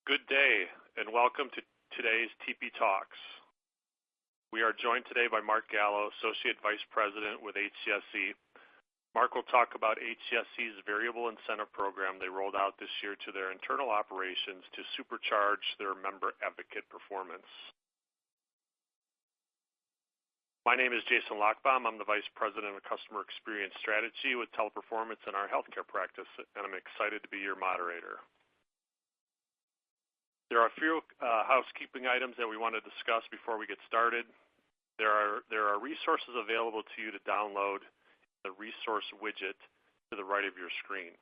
Good day, and welcome to today's TP Talks. We are joined today by Mark Gallo, Associate Vice President with HCSC. Mark will talk about HCSC's variable incentive program they rolled out this year to their internal operations to supercharge their member advocate performance. My name is Jason Lochbaum. I'm the Vice President of Customer Experience Strategy with Teleperformance in our healthcare practice, and I'm excited to be your moderator. There are a few housekeeping items that we want to discuss before we get started. There are resources available to you to download the resource widget to the right of your screen.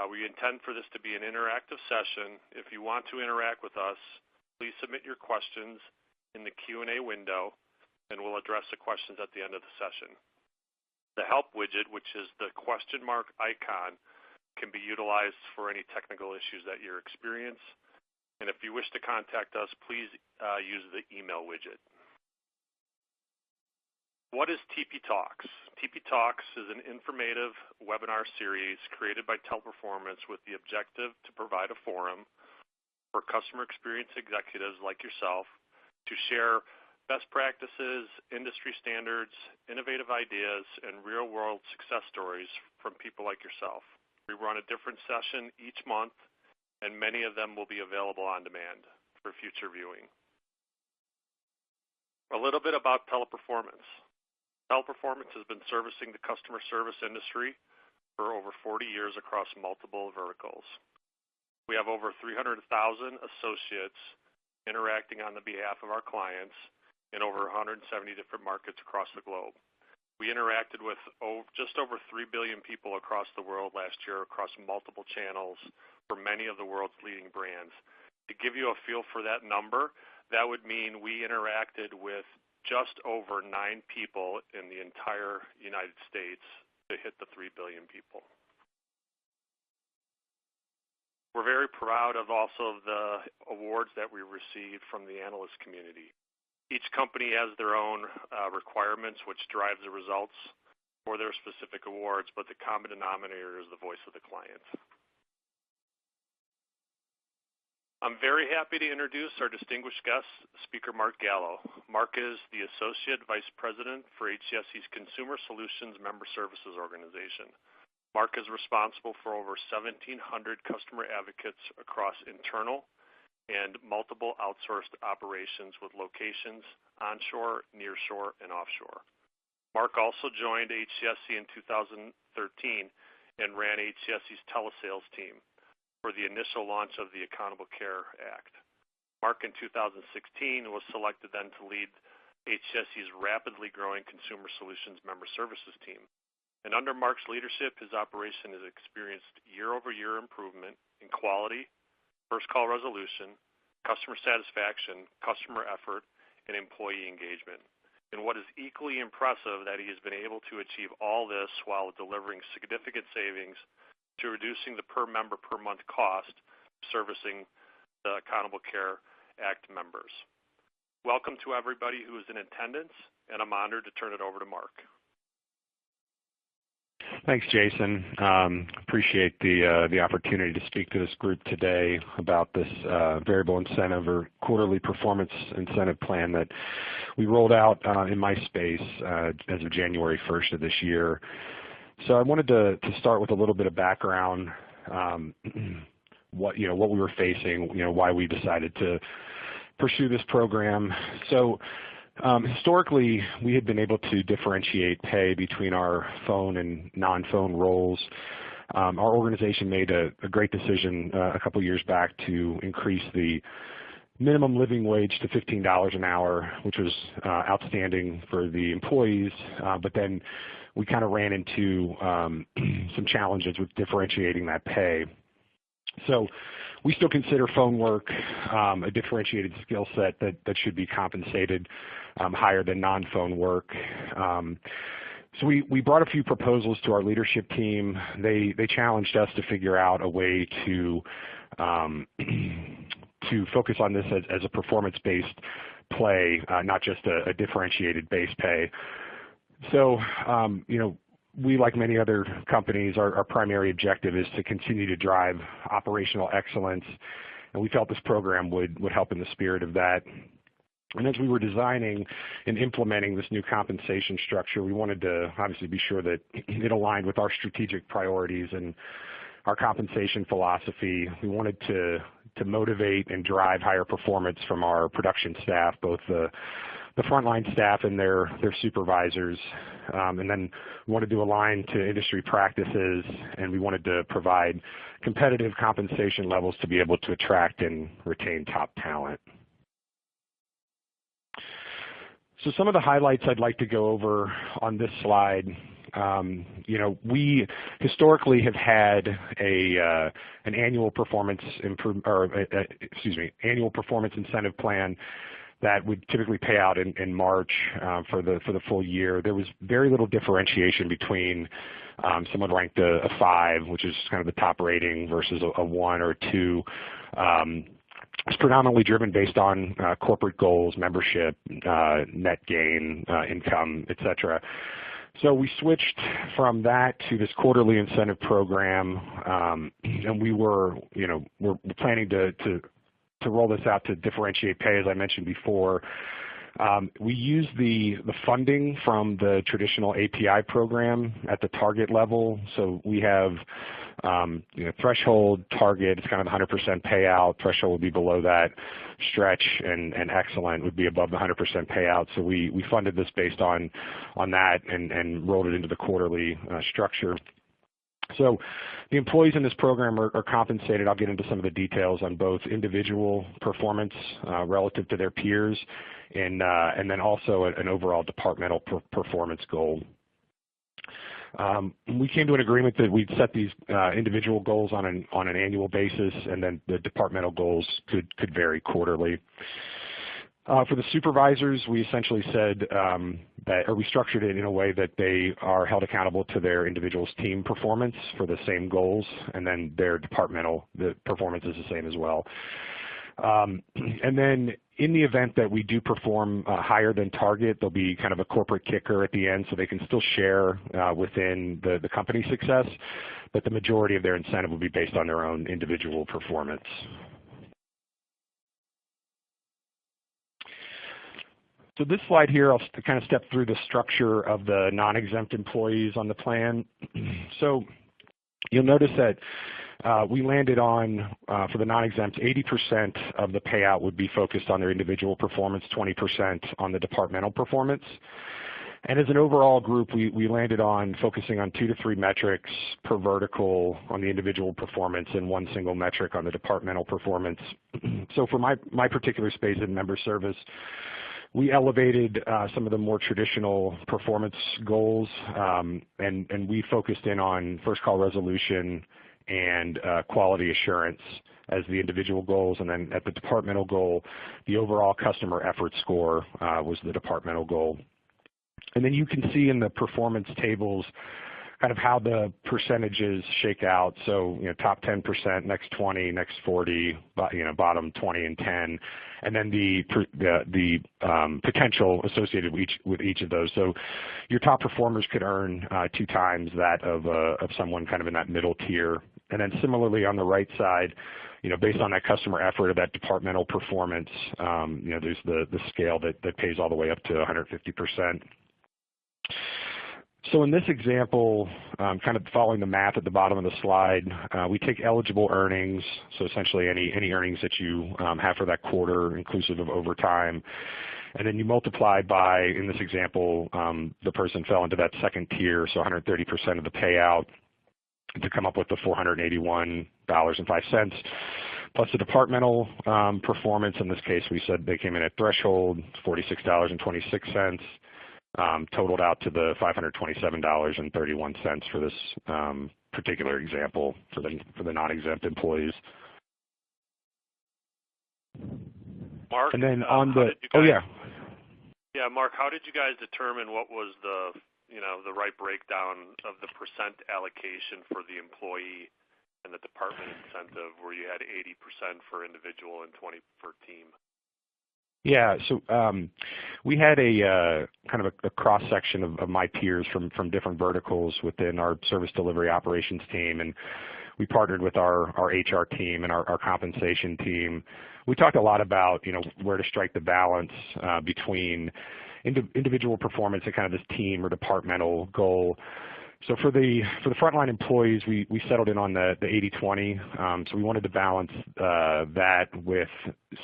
We intend for this to be an interactive session. If you want to interact with us, please submit your questions in the Q&A window, and we'll address the questions at the end of the session. The help widget, which is the question mark icon, can be utilized for any technical issues that you experience. And if you wish to contact us, please use the email widget. What is TP Talks? TP Talks is an informative webinar series created by Teleperformance with the objective to provide a forum for customer experience executives like yourself to share best practices, industry standards, innovative ideas, and real-world success stories from people like yourself. We run a different session each month, and many of them will be available on demand for future viewing. A little bit about Teleperformance. Teleperformance has been servicing the customer service industry for over 40 years across multiple verticals. We have over 300,000 associates interacting on the behalf of our clients in over 170 different markets across the globe. We interacted with just over 3 billion people across the world last year across multiple channels for many of the world's leading brands. To give you a feel for that number, that would mean we interacted with just over 9 people in the entire United States to hit the 3 billion people. We're very proud of also the awards that we received from the analyst community. Each company has their own requirements which drives the results for their specific awards, but the common denominator is the voice of the client. I'm very happy to introduce our distinguished guest speaker, Mark Gallo. Mark is the Associate Vice President for HCSC's Consumer Solutions Member Services Organization. Mark is responsible for over 1,700 customer advocates across internal and multiple outsourced operations with locations onshore, nearshore, and offshore. Mark also joined HCSC in 2013 and ran HCSC's telesales team for the initial launch of the Accountable Care Act. Mark in 2016 was selected then to lead HCSC's rapidly growing Consumer Solutions Member Services team. And under Mark's leadership, his operation has experienced year-over-year improvement in quality, first call resolution, customer satisfaction, customer effort, and employee engagement. And what is equally impressive that he has been able to achieve all this while delivering significant savings to reducing the per member per month cost servicing the Accountable Care Act members. Welcome to everybody who is in attendance, and I'm honored to turn it over to Mark. Thanks, Jason. Appreciate the opportunity to speak to this group today about this variable incentive or quarterly performance incentive plan that we rolled out in my space as of January 1st of this year. So I wanted to start with a little bit of background, what we were facing, why we decided to pursue this program. So historically, we had been able to differentiate pay between our phone and non-phone roles. Our organization made a great decision a couple years back to increase the minimum living wage to $15 an hour, which was outstanding for the employees, but then we kind of ran into some challenges with differentiating that pay. So we still consider phone work a differentiated skill set that should be compensated higher than non-phone work. So we brought a few proposals to our leadership team. They challenged us to figure out a way to focus on this as a performance-based play, not just a differentiated base pay. So, we, like many other companies, our primary objective is to continue to drive operational excellence and we felt this program would help in the spirit of that. And as we were designing and implementing this new compensation structure, we wanted to obviously be sure that it aligned with our strategic priorities and our compensation philosophy. We wanted to motivate and drive higher performance from our production staff, both the frontline staff and their supervisors. And then we wanted to align to industry practices, and we wanted to provide competitive compensation levels to be able to attract and retain top talent. So some of the highlights I'd like to go over on this slide. We historically have had an annual performance annual performance incentive plan that would typically pay out in March for the full year. There was very little differentiation between someone ranked a 5, which is kind of the top rating, versus a 1 or 2. It's predominantly driven based on corporate goals, membership, net gain, income, et cetera. So we switched from that to this quarterly incentive program, and we're planning to roll this out to differentiate pay, as I mentioned before. We use the funding from the traditional API program at the target level. So we have threshold, target, it's kind of the 100% payout. Threshold would be below that. Stretch and excellent would be above the 100% payout. So we funded this based on that and rolled it into the quarterly structure. So the employees in this program are compensated. I'll get into some of the details on both individual performance relative to their peers and then also an overall departmental performance goal. We came to an agreement that we'd set these individual goals on an annual basis, and then the departmental goals could vary quarterly. For the supervisors, we essentially said we structured it in a way that they are held accountable to their individual's team performance for the same goals, and then their departmental, the performance is the same as well. And then in the event that we do perform higher than target, there'll be kind of a corporate kicker at the end, so they can still share within the company success, but the majority of their incentive will be based on their own individual performance. So this slide here, I'll kind of step through the structure of the non-exempt employees on the plan. So you'll notice that we landed on, for the non-exempt, 80% of the payout would be focused on their individual performance, 20% on the departmental performance. And as an overall group, we landed on focusing on 2 to 3 metrics per vertical on the individual performance and 1 single metric on the departmental performance. So for my particular space in member service, we elevated some of the more traditional performance goals, and we focused in on first call resolution and quality assurance as the individual goals, and then at the departmental goal, the overall customer effort score was the departmental goal. And then you can see in the performance tables kind of how the percentages shake out. So top 10%, next 20, next 40, bottom 20 and 10, and then the potential associated with each of those. So your top performers could earn 2 times that of someone kind of in that middle tier. And then similarly on the right side, based on that customer effort or that departmental performance, there's the scale that pays all the way up to 150%. So in this example, kind of following the math at the bottom of the slide, we take eligible earnings, so essentially any earnings that you have for that quarter, inclusive of overtime, and then you multiply by, in this example, the person fell into that second tier, so 130% of the payout, to come up with the $481.05, plus the departmental performance. In this case, we said they came in at threshold, $46.26. Totaled out to the $527.31 for this particular example for the non-exempt employees. Mark, and then on the Mark, how did you guys determine what was the right breakdown of the percent allocation for the employee and the department incentive, where you had 80% for individual and 20% for team? Yeah, so we had a kind of a cross-section of my peers from different verticals within our service delivery operations team, and we partnered with our HR team and our compensation team. We talked a lot about, where to strike the balance between individual performance and kind of this team or departmental goal. So for the frontline employees, we settled in on the 80-20. So we wanted to balance that with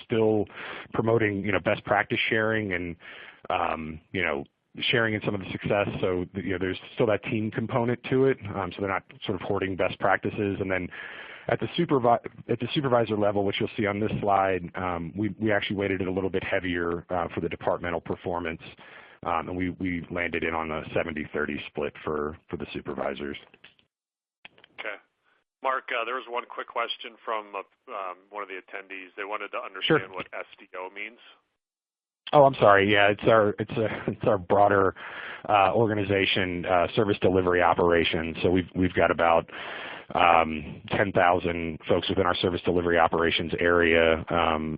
still promoting, best practice sharing and, sharing in some of the success. So there's still that team component to it. So they're not sort of hoarding best practices. And then at the supervisor level, which you'll see on this slide, we actually weighted it a little bit heavier for the departmental performance. And we landed in on a 70-30 split for the supervisors. Okay. Mark, there was one quick question from one of the attendees. They wanted to understand Sure. what SDO means. Oh, I'm sorry. Yeah, it's our broader organization, service delivery operations. So we've got about 10,000 folks within our service delivery operations area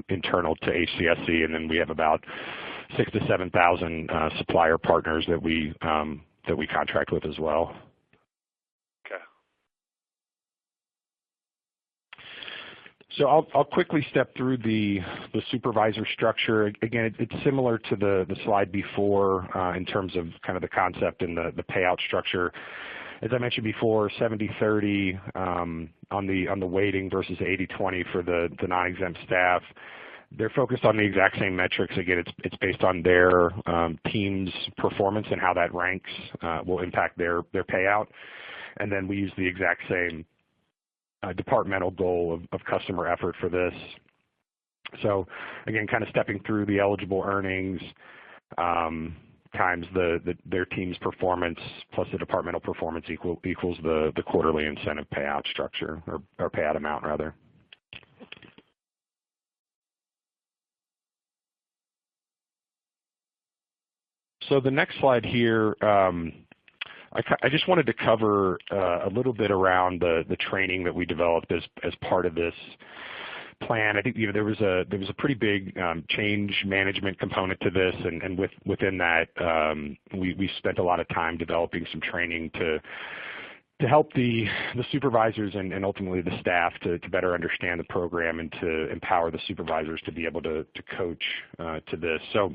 internal to HCSC, and then we have about 6,000 to 7,000 supplier partners that we contract with as well. Okay. So I'll quickly step through the supervisor structure. Again, it's similar to the slide before in terms of kind of the concept and the payout structure. As I mentioned before, 70-30 on the weighting versus 80-20 for the non-exempt staff. They're focused on the exact same metrics. Again, it's based on their team's performance and how that ranks will impact their payout. And then we use the exact same departmental goal of customer effort for this. So again, kind of stepping through the eligible earnings times their team's performance plus the departmental performance equals the quarterly incentive payout structure or payout amount rather. So the next slide here, I just wanted to cover a little bit around the training that we developed as part of this plan. I think there was a pretty big change management component to this, and within that, we spent a lot of time developing some training to help the supervisors and ultimately the staff to better understand the program and to empower the supervisors to be able to coach to this. So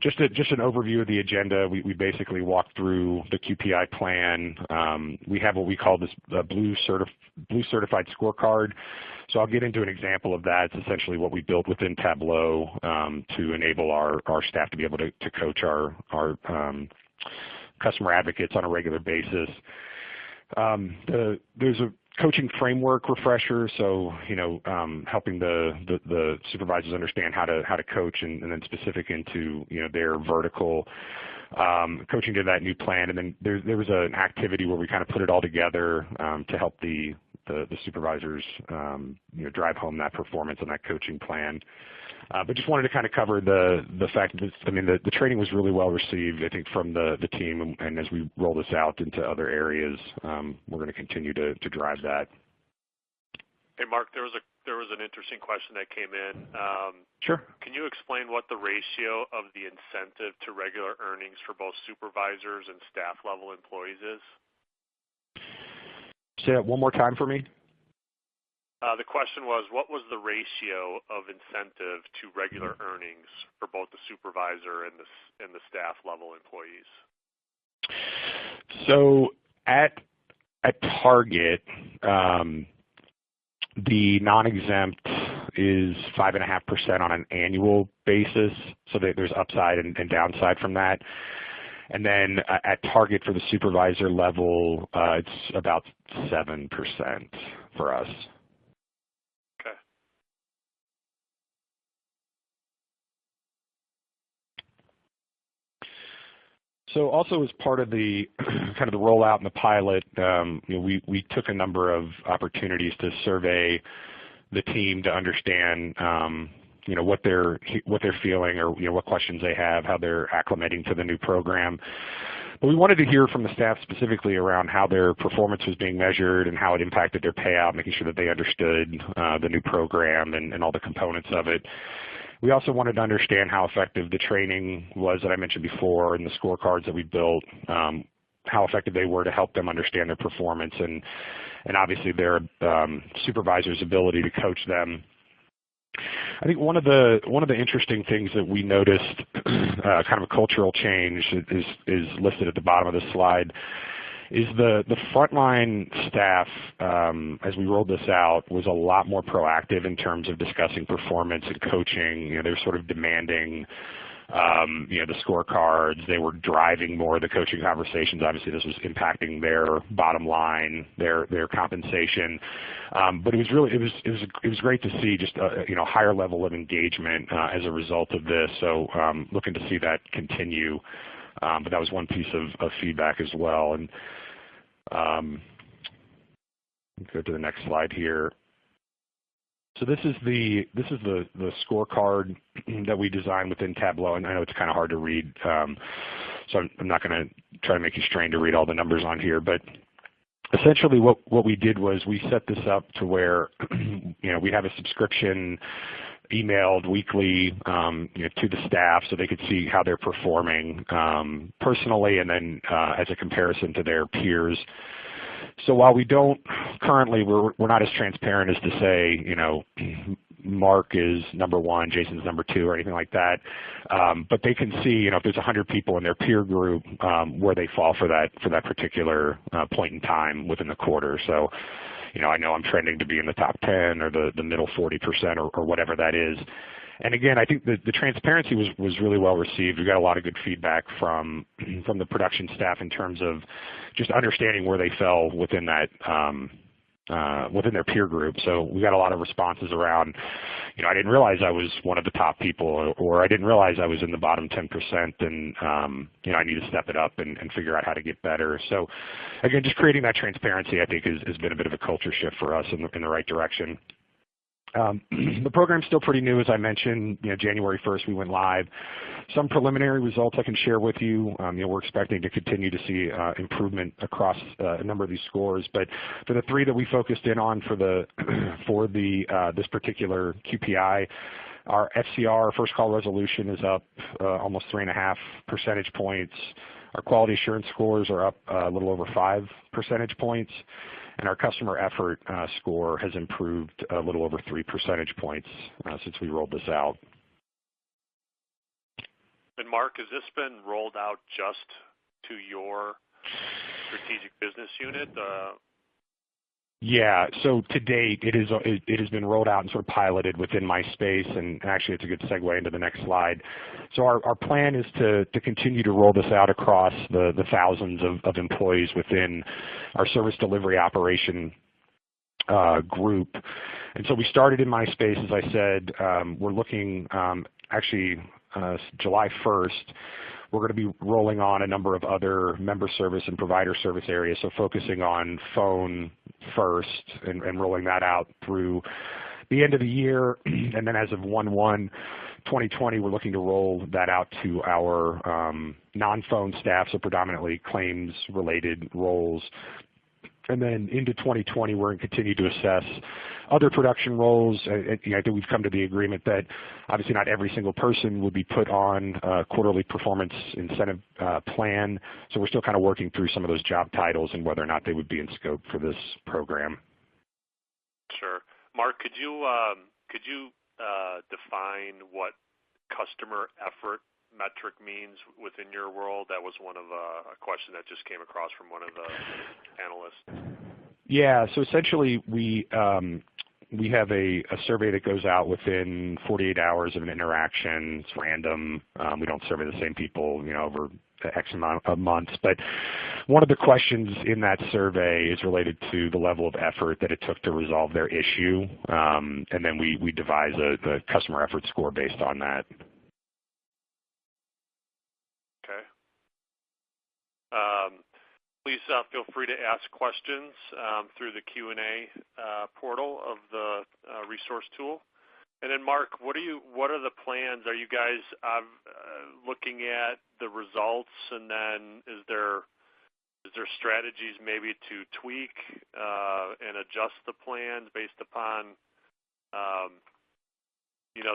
just an overview of the agenda. We basically walked through the QPI plan. We have what we call this blue certified scorecard. So I'll get into an example of that. It's essentially what we built within Tableau to enable our staff to be able to coach our customer advocates on a regular basis. There's a coaching framework refresher, so helping the supervisors understand how to coach, and then specific into their vertical coaching to that new plan. And then there was an activity where we kind of put it all together to help the supervisors drive home that performance and that coaching plan. But just wanted to kind of cover the fact that the training was really well received, I think, from the team, and as we roll this out into other areas, we're going to continue to drive that. Hey, Mark, there was an interesting question that came in. Sure. Can you explain what the ratio of the incentive to regular earnings for both supervisors and staff level employees is? Say that one more time for me. The question was, what was the ratio of incentive to regular earnings for both the supervisor and the staff level employees? So at Target, the non-exempt is 5.5% on an annual basis, so there's upside and downside from that. And then at Target for the supervisor level, it's about 7% for us. Okay. So also as part of the kind of the rollout and the pilot, we took a number of opportunities to survey the team to understand what they're feeling, or what questions they have, how they're acclimating to the new program. But we wanted to hear from the staff specifically around how their performance was being measured and how it impacted their payout, making sure that they understood the new program and all the components of it. We also wanted to understand how effective the training was that I mentioned before and the scorecards that we built. how effective they were to help them understand their performance and obviously their supervisor's ability to coach them. I think one of the interesting things that we noticed, kind of a cultural change, is listed at the bottom of the slide, is the frontline staff, as we rolled this out, was a lot more proactive in terms of discussing performance and coaching. They were sort of demanding the scorecards. They were driving more of the coaching conversations. Obviously, this was impacting their bottom line, their compensation. But it was great to see just a higher level of engagement as a result of this. So looking to see that continue. But that was one piece of feedback as well. And go to the next slide here. So this is the scorecard that we designed within Tableau, and I know it's kind of hard to read, so I'm not going to try to make you strain to read all the numbers on here. But essentially, what we did was we set this up to where we have a subscription emailed weekly to the staff, so they could see how they're performing personally, and then as a comparison to their peers. So while we don't currently, we're not as transparent as to say, Mark is number one, Jason's number two, or anything like that. But they can see, if there's 100 people in their peer group, where they fall for that particular point in time within the quarter. So, I know I'm trending to be in the top 10 or the middle 40% or whatever that is. And again, I think the transparency was really well received. We got a lot of good feedback from the production staff in terms of just understanding where they fell within that within their peer group. So we got a lot of responses around, I didn't realize I was one of the top people, or I didn't realize I was in the bottom 10%, and I need to step it up and figure out how to get better. So again, just creating that transparency, I think, has been a bit of a culture shift for us in the right direction. The program's still pretty new, as I mentioned. January 1st we went live. Some preliminary results I can share with you. We're expecting to continue to see improvement across a number of these scores. But for the three that we focused in on for this particular QPI, our FCR, first call resolution, is up almost 3.5 percentage points. Our quality assurance scores are up a little over 5 percentage points. And our customer effort score has improved a little over 3 percentage points since we rolled this out. And Mark, has this been rolled out just to your strategic business unit? Yeah, so to date, it has been rolled out and sort of piloted within my space, and actually it's a good segue into the next slide. So our plan is to continue to roll this out across the thousands of employees within our service delivery operation group. And so we started in my space, as I said. We're looking, July 1st, we're going to be rolling on a number of other member service and provider service areas, so focusing on phone first and rolling that out through the end of the year. And then as of 1/1/2020, we're looking to roll that out to our non-phone staff, so predominantly claims-related roles. And then into 2020, we're going to continue to assess other production roles. I think we've come to the agreement that obviously not every single person would be put on a quarterly performance incentive plan. So we're still kind of working through some of those job titles and whether or not they would be in scope for this program. Sure. Mark, could you define what customer effort metric means within your world? That was one of a question that just came across from one of the analysts. Yeah, so essentially we have a survey that goes out within 48 hours of an interaction. It's random. We don't survey the same people, over X amount of months. But one of the questions in that survey is related to the level of effort that it took to resolve their issue, and then we devise the customer effort score based on that. Okay. Please feel free to ask questions through the Q&A portal of the resource tool. And then, Mark, what are the plans? Are you guys looking at the results, and then is there strategies maybe to tweak and adjust the plans based upon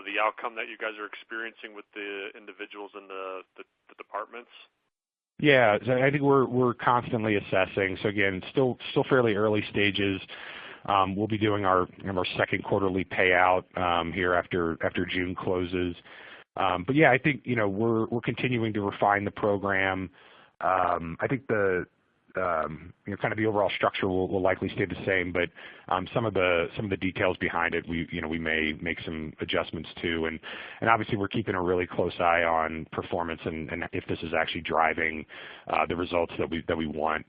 the outcome that you guys are experiencing with the individuals in the departments? Yeah, so I think we're constantly assessing. So again, still fairly early stages. We'll be doing our second quarterly payout here after June closes. But yeah, I think we're continuing to refine the program. I think the kind of the overall structure will likely stay the same, but some of the details behind it we may make some adjustments to, and obviously we're keeping a really close eye on performance and if this is actually driving the results that we want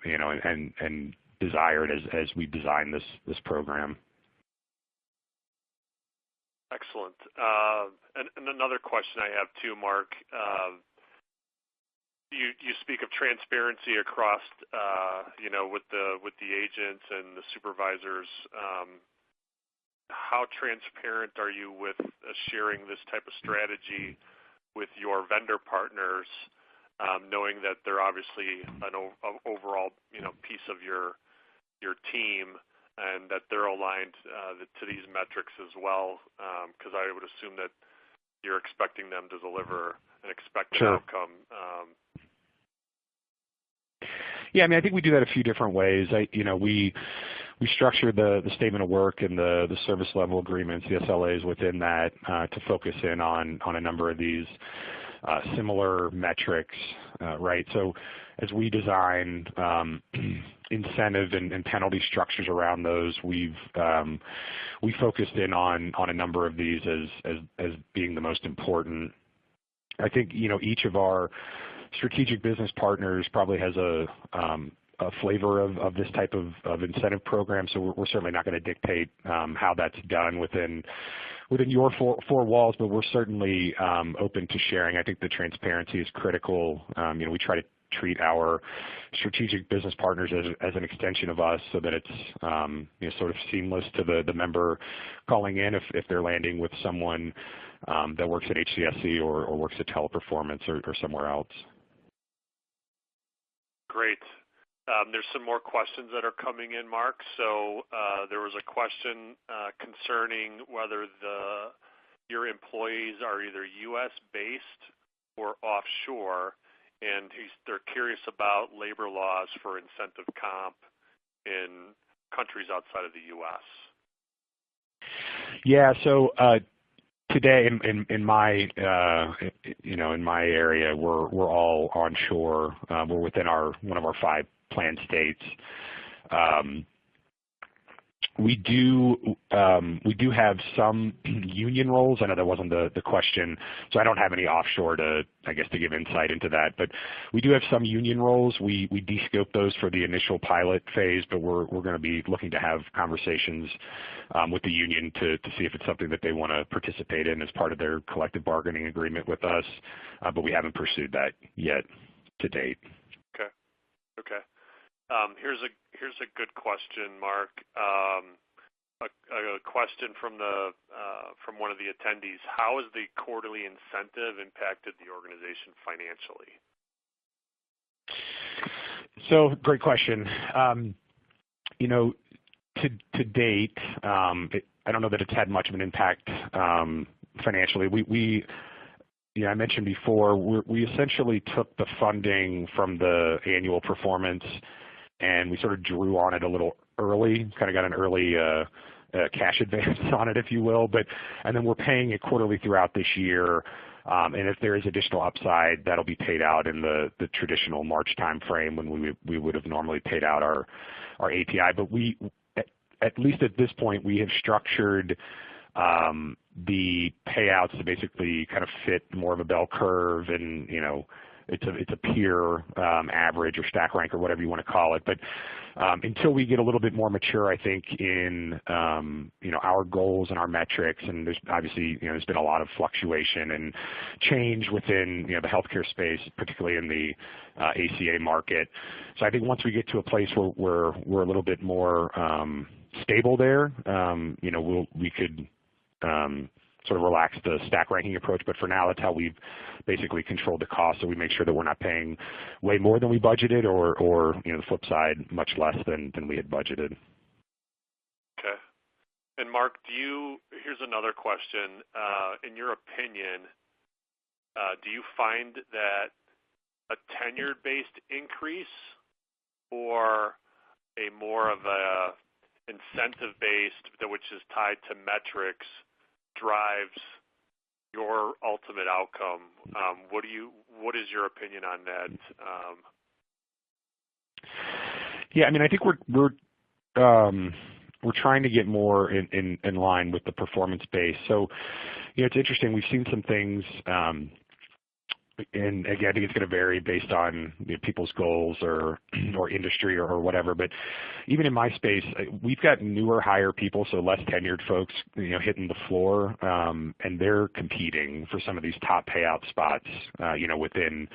and desired as we design this program. Excellent. And another question I have too, Mark. You speak of transparency across, with the agents and the supervisors. How transparent are you with sharing this type of strategy with your vendor partners, knowing that they're obviously an overall, piece of your team, and that they're aligned to these metrics as well? Because I would assume that you're expecting them to deliver an expected Sure. outcome. Yeah, I mean, I think we do that a few different ways. We structure the statement of work and the service level agreements, the SLAs within that, to focus in on a number of these similar metrics, right? So as we design incentive and penalty structures around those, we focused in on a number of these as being the most important. I think each of our strategic business partners probably has a flavor of this type of incentive program, so we're certainly not going to dictate how that's done within your four walls, but we're certainly open to sharing. I think the transparency is critical. We try to treat our strategic business partners as an extension of us, so that it's sort of seamless to the member calling in if they're landing with someone that works at HCSC or works at Teleperformance or somewhere else. Great. There's some more questions that are coming in, Mark. So there was a question concerning whether your employees are either U.S. based or offshore, and they're curious about labor laws for incentive comp in countries outside of the U.S. Yeah. So today in my in my area, we're all onshore. We're within one of our 5 planned states. We do have some union roles. I know that wasn't the question, so I don't have any offshore to give insight into that. But we do have some union roles. We de-scope those for the initial pilot phase, but we're going to be looking to have conversations with the union to see if it's something that they want to participate in as part of their collective bargaining agreement with us. But we haven't pursued that yet to date. Okay. Here's a good question, Mark. A question from one of the attendees: how has the quarterly incentive impacted the organization financially? So, great question. To date, I don't know that it's had much of an impact financially. I mentioned before, we essentially took the funding from the annual performance and we sort of drew on it a little early, kind of got an early cash advance on it, if you will. And then we're paying it quarterly throughout this year. And if there is additional upside, that'll be paid out in the traditional March time frame when we would have normally paid out our API. But at least at this point, we have structured the payouts to basically kind of fit more of a bell curve, and it's a peer average or stack rank or whatever you want to call it. But until we get a little bit more mature, I think in our goals and our metrics, and there's obviously there's been a lot of fluctuation and change within the healthcare space, particularly in the ACA market. So I think once we get to a place where we're a little bit more stable there, we could sort of relax the stack ranking approach. But for now, that's how we've basically controlled the cost, so we make sure that we're not paying way more than we budgeted, or the flip side, much less than we had budgeted. Okay. And Mark, here's another question. In your opinion, do you find that a tenured-based increase or a more of a incentive-based, which is tied to metrics, drives your ultimate outcome? What is your opinion on that? Yeah, I mean, I think we're trying to get more in line with the performance base. So, it's interesting. We've seen some things. And again, I think it's going to vary based on people's goals or industry or whatever. But even in my space, we've got newer, higher people, so less tenured folks, hitting the floor, and they're competing for some of these top payout spots, within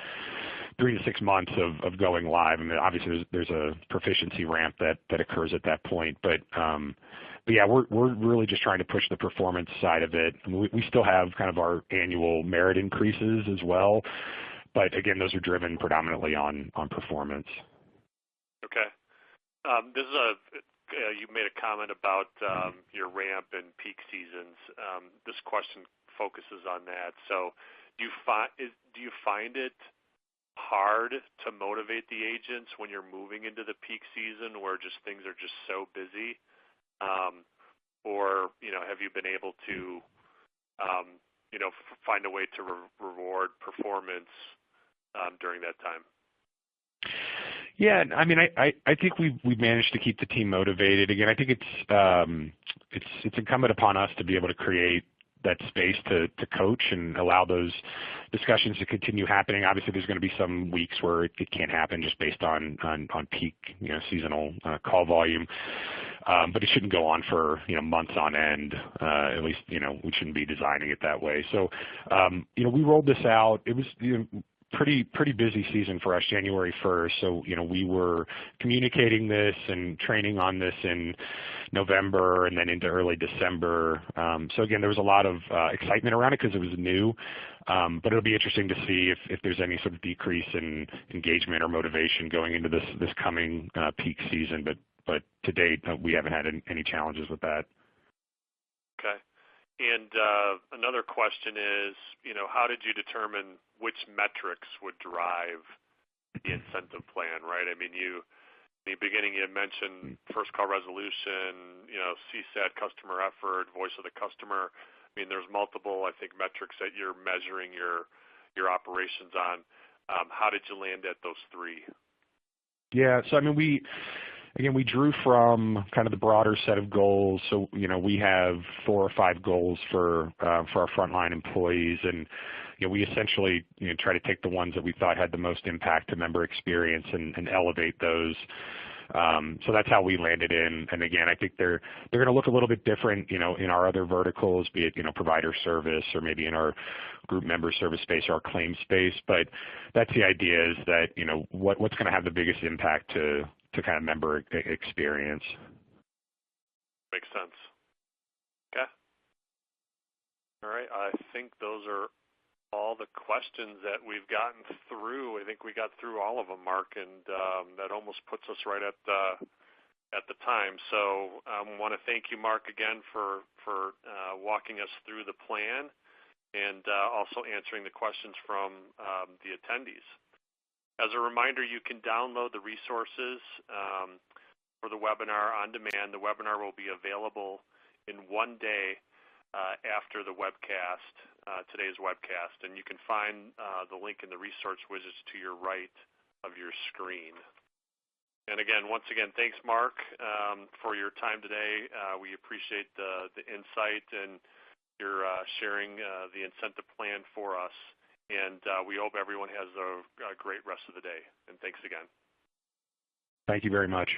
3 to 6 months of going live. I mean, obviously there's a proficiency ramp that occurs at that point, but yeah, we're really just trying to push the performance side of it. I mean, we still have kind of our annual merit increases as well, but again, those are driven predominantly on performance. Okay. This is you made a comment about your ramp and peak seasons. This question focuses on that. So, do you find it hard to motivate the agents when you're moving into the peak season, where just things are just so busy? Or have you been able to find a way to reward performance during that time? Yeah, I mean, I think we've managed to keep the team motivated. Again, I think it's incumbent upon us to be able to create that space to coach and allow those discussions to continue happening. Obviously, there's going to be some weeks where it can't happen just based on peak seasonal call volume. But it shouldn't go on for months on end. At least we shouldn't be designing it that way. So we rolled this out. It was pretty busy season for us, January 1st. So we were communicating this and training on this in November and then into early December. So again, there was a lot of excitement around it because it was new. But it'll be interesting to see if there's any sort of decrease in engagement or motivation going into this coming peak season. But to date, we haven't had any challenges with that. Okay. And another question is, how did you determine which metrics would drive the incentive plan, right? I mean, in the beginning you had mentioned first call resolution, CSAT, customer effort, voice of the customer. I mean, there's multiple, I think, metrics that you're measuring your operations on. How did you land at those three? Yeah, so I mean, we drew from kind of the broader set of goals. So, we have 4 or 5 goals for our frontline employees, and we essentially try to take the ones that we thought had the most impact to member experience and elevate those. So that's how we landed in. And again, I think they're going to look a little bit different, in our other verticals, be it provider service or maybe in our group member service space or our claim space. But that's the idea, is that what's going to have the biggest impact to kind of member experience. Makes sense. Okay. All right. I think those are all the questions that we've gotten through. I think we got through all of them, Mark, and that almost puts us right at the time. So I want to thank you, Mark, again for walking us through the plan and also answering the questions from the attendees. As a reminder, you can download the resources for the webinar on demand. The webinar will be available in 1 day after the webcast, today's webcast, and you can find the link in the resource widgets to your right of your screen. And again, once again, thanks, Mark, for your time today. We appreciate the insight and your sharing the incentive plan for us. And we hope everyone has a great rest of the day. And thanks again. Thank you very much.